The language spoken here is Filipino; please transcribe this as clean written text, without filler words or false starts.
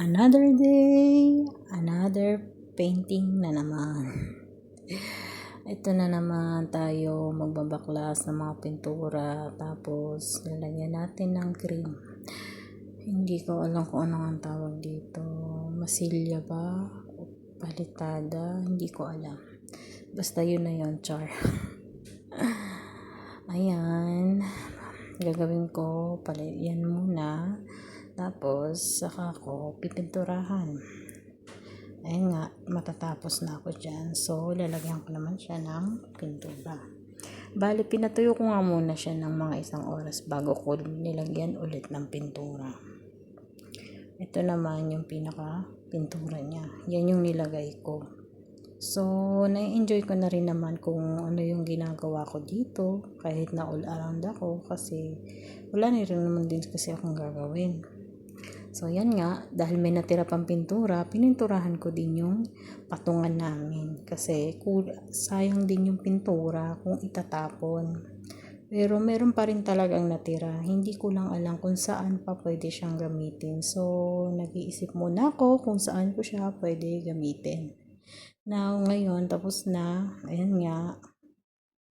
Another day, another painting na naman. Ito na naman tayo magbabaklas ng mga pintura, tapos lalagyan natin ng cream. Hindi ko alam kung ano ang tawag dito. Masilya ba? O palitada? Hindi ko alam. Basta yun na yun, char. Ayan. Gagawin ko, yan muna. Tapos, saka ko pipinturahan. Ayun nga, matatapos na ako dyan. So, lalagyan ko naman siya ng pintura. Bali, pinatuyo ko nga muna siya ng mga 1 oras bago ko nilagyan ulit ng pintura. Ito naman yung pinaka pintura niya. Yan yung nilagay ko. So, na-enjoy ko na rin naman kung ano yung ginagawa ko dito. Kahit na all around ako. Kasi, wala na rin naman din kasi akong gagawin. So, yan nga, dahil may natira pang pintura, pininturahan ko din yung patungan namin. Kasi, sayang din yung pintura kung itatapon. Pero, meron pa rin talagang natira. Hindi ko lang alam kung saan pa pwede siyang gamitin. So, nag-iisip muna ako kung saan ko siya pwede gamitin. Now, ngayon, tapos na. Ayan nga.